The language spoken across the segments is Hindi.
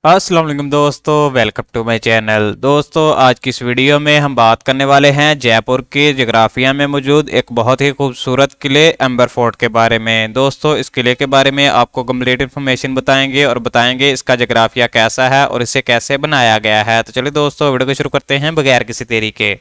अस्सलाम वालेकुम दोस्तों, वेलकम टू माय चैनल। दोस्तों, आज की इस वीडियो में हम बात करने वाले हैं जयपुर के जगराफिया में मौजूद एक बहुत ही खूबसूरत किले एम्बर फोर्ट के बारे में। दोस्तों, इस किले के बारे में आपको कंप्लीट इन्फॉर्मेशन बताएंगे और बताएंगे इसका जगराफिया कैसा है और इसे कैसे बनाया गया है। तो चलिए दोस्तों, वीडियो को शुरू करते हैं बगैर किसी देरी के।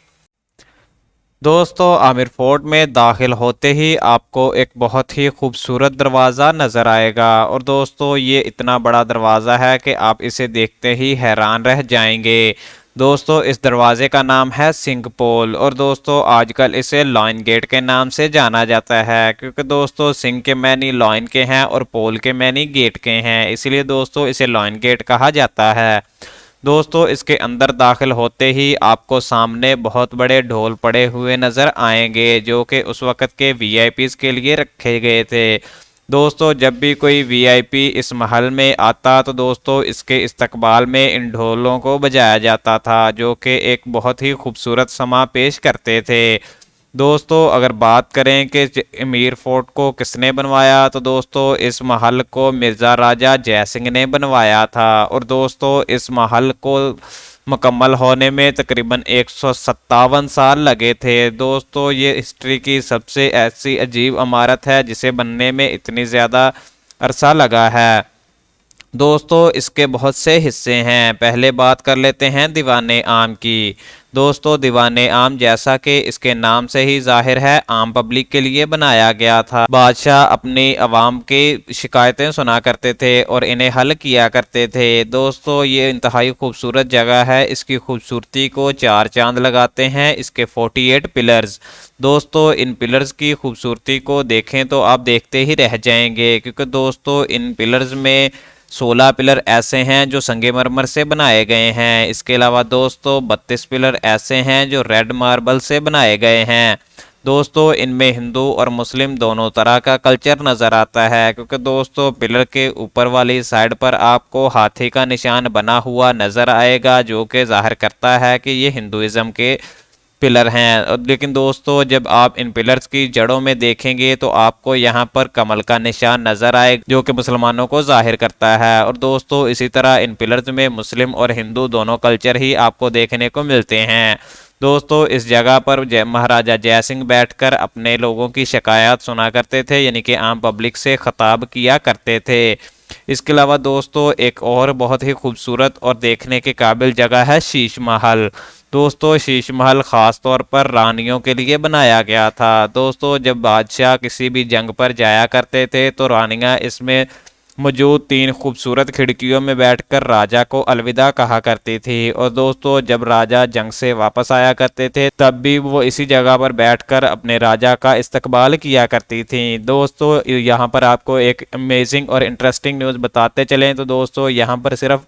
दोस्तों, आमिर फोर्ट में दाखिल होते ही आपको एक बहुत ही खूबसूरत दरवाज़ा नज़र आएगा और दोस्तों ये इतना बड़ा दरवाज़ा है कि आप इसे देखते ही हैरान रह जाएंगे। दोस्तों, इस दरवाज़े का नाम है सिंह पोल और दोस्तों आजकल इसे लॉइन गेट के नाम से जाना जाता है, क्योंकि दोस्तों सिंह के मैनी लॉइन के हैं और पोल के मैनी गेट के हैं, इसलिए दोस्तों इसे लॉइन गेट कहा जाता है। दोस्तों, इसके अंदर दाखिल होते ही आपको सामने बहुत बड़े ढोल पड़े हुए नज़र आएंगे, जो कि उस वक़्त के वीआईपीज़ के लिए रखे गए थे। दोस्तों, जब भी कोई वीआईपी इस महल में आता तो दोस्तों इसके इस्तकबाल में इन ढोलों को बजाया जाता था, जो कि एक बहुत ही खूबसूरत समा पेश करते थे। दोस्तों, अगर बात करें कि अमीर फोर्ट को किसने बनवाया तो दोस्तों इस महल को मिर्ज़ा राजा जयसिंह ने बनवाया था और दोस्तों इस महल को मुकम्मल होने में तकरीबन 157 साल लगे थे। दोस्तों, ये हिस्ट्री की सबसे ऐसी अजीब इमारत है जिसे बनने में इतनी ज़्यादा अरसा लगा है। दोस्तों, इसके बहुत से हिस्से हैं। पहले बात कर लेते हैं दीवाने आम की। दोस्तों, दीवाने आम जैसा कि इसके नाम से ही जाहिर है आम पब्लिक के लिए बनाया गया था। बादशाह अपनी आवाम की शिकायतें सुना करते थे और इन्हें हल किया करते थे। दोस्तों, ये इंतहाई खूबसूरत जगह है। इसकी खूबसूरती को चार चांद लगाते हैं इसके 48 पिलर्स। दोस्तों, इन पिलर्स की खूबसूरती को देखें तो आप देखते ही रह जाएंगे, क्योंकि दोस्तों इन पिलर्स में 16 पिलर ऐसे हैं जो संगमरमर से बनाए गए हैं। इसके अलावा दोस्तों 32 पिलर ऐसे हैं जो रेड मार्बल से बनाए गए हैं। दोस्तों, इनमें हिंदू और मुस्लिम दोनों तरह का कल्चर नज़र आता है, क्योंकि दोस्तों पिलर के ऊपर वाली साइड पर आपको हाथी का निशान बना हुआ नज़र आएगा, जो कि जाहिर करता है कि ये हिंदुज़म के पिलर हैं। लेकिन दोस्तों जब आप इन पिलर्स की जड़ों में देखेंगे तो आपको यहाँ पर कमल का निशान नजर आए, जो कि मुसलमानों को जाहिर करता है। और दोस्तों इसी तरह इन पिलर्स में मुस्लिम और हिंदू दोनों कल्चर ही आपको देखने को मिलते हैं। दोस्तों, इस जगह पर महाराजा जय सिंह बैठकर अपने लोगों की शिकायत सुना करते थे, यानी कि आम पब्लिक से खिताब किया करते थे। इसके अलावा दोस्तों एक और बहुत ही खूबसूरत और देखने के काबिल जगह है शीश महल। दोस्तों, शीश महल ख़ास तौर पर रानियों के लिए बनाया गया था। दोस्तों, जब बादशाह किसी भी जंग पर जाया करते थे तो रानियां इसमें मौजूद 3 खूबसूरत खिड़कियों में बैठकर राजा को अलविदा कहा करती थी। और दोस्तों जब राजा जंग से वापस आया करते थे तब भी वो इसी जगह पर बैठकर अपने राजा का इस्तकबाल किया करती थी। दोस्तों, यहाँ पर आपको एक अमेजिंग और इंटरेस्टिंग न्यूज़ बताते चलें तो दोस्तों यहाँ पर सिर्फ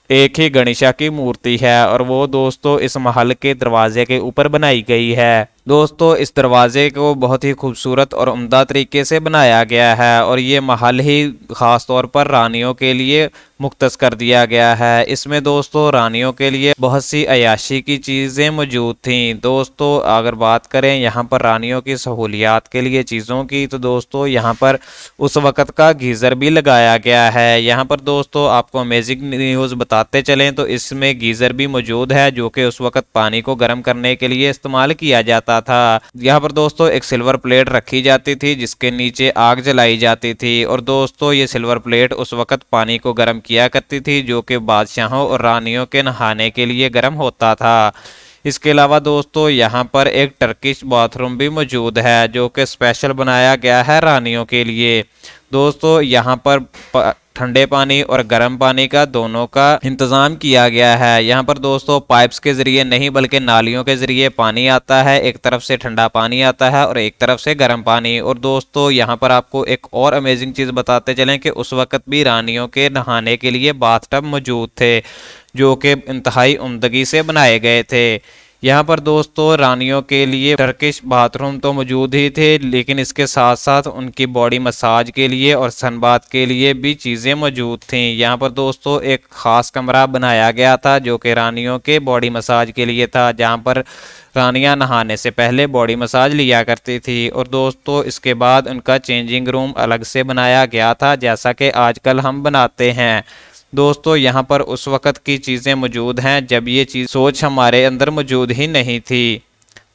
एक ही गणेशा की मूर्ति है और वो दोस्तों इस महल के दरवाजे के ऊपर बनाई गई है। दोस्तों, इस दरवाजे को बहुत ही खूबसूरत और उम्दा तरीके से बनाया गया है और ये महल ही ख़ास तौर पर रानियों के लिए मुख्तस कर दिया गया है। इसमें दोस्तों रानियों के लिए बहुत सी अयाशी की चीज़ें मौजूद थीं। दोस्तों, अगर बात करें यहाँ पर रानियों की सहूलियात के लिए चीज़ों की तो दोस्तों यहाँ पर उस वक़्त का गीज़र भी लगाया गया है। यहाँ पर दोस्तों आपको अमेजिंग न्यूज़ बताते चलें तो इसमें गीज़र भी मौजूद है, जो कि उस वक़्त पानी को गर्म करने के लिए इस्तेमाल किया जाता था। यहाँ पर दोस्तों एक सिल्वर प्लेट रखी जाती थी जिसके नीचे आग जलाई जाती थी और दोस्तों ये सिल्वर प्लेट उस वक़्त पानी को गर्म किया करती थी, जो कि बादशाहों और रानियों के नहाने के लिए गर्म होता था। इसके अलावा दोस्तों यहाँ पर एक टर्किश बाथरूम भी मौजूद है, जो कि स्पेशल बनाया गया है रानियों के लिए। दोस्तों यहाँ पर ठंडे पानी और गर्म पानी का दोनों का इंतज़ाम किया गया है। यहाँ पर दोस्तों पाइप्स के ज़रिए नहीं बल्कि नालियों के ज़रिए पानी आता है। एक तरफ से ठंडा पानी आता है और एक तरफ से गर्म पानी। और दोस्तों यहाँ पर आपको एक और अमेजिंग चीज़ बताते चलें कि उस वक़्त भी रानियों के नहाने के लिए बाथटब मौजूद थे, जो कि इंतहाई उम्दगी से बनाए गए थे। यहाँ पर दोस्तों रानियों के लिए टर्किश बाथरूम तो मौजूद ही थे, लेकिन इसके साथ साथ उनकी बॉडी मसाज के लिए और सनबाथ के लिए भी चीज़ें मौजूद थीं। यहाँ पर दोस्तों एक ख़ास कमरा बनाया गया था जो कि रानियों के बॉडी मसाज के लिए था, जहाँ पर रानियां नहाने से पहले बॉडी मसाज लिया करती थी। और दोस्तों इसके बाद उनका चेंजिंग रूम अलग से बनाया गया था, जैसा कि आजकल हम बनाते हैं। दोस्तों यहाँ पर उस वक़्त की चीज़ें मौजूद हैं जब ये चीज़ सोच हमारे अंदर मौजूद ही नहीं थी।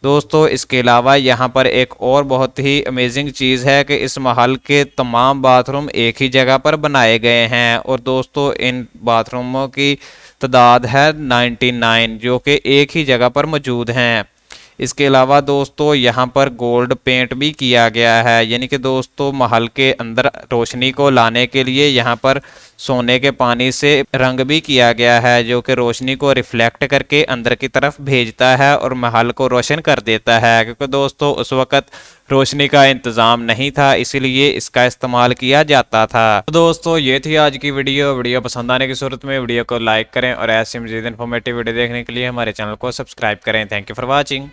दोस्तों इसके अलावा यहाँ पर एक और बहुत ही अमेजिंग चीज़ है कि इस महल के तमाम बाथरूम एक ही जगह पर बनाए गए हैं और दोस्तों इन बाथरूमों की तादाद है 99 जो कि एक ही जगह पर मौजूद हैं। इसके अलावा दोस्तों यहाँ पर गोल्ड पेंट भी किया गया है, यानी कि दोस्तों महल के अंदर रोशनी को लाने के लिए यहाँ पर सोने के पानी से रंग भी किया गया है जो कि रोशनी को रिफ्लेक्ट करके अंदर की तरफ भेजता है और महल को रोशन कर देता है, क्योंकि दोस्तों उस वक़्त रोशनी का इंतज़ाम नहीं था इसीलिए इसका इस्तेमाल किया जाता था। तो दोस्तों ये थी आज की वीडियो पसंद आने की सूरत में वीडियो को लाइक करें और ऐसी मज़ीद इन्फॉर्मेटिव वीडियो देखने के लिए हमारे चैनल को सब्सक्राइब करें। Thank you for watching.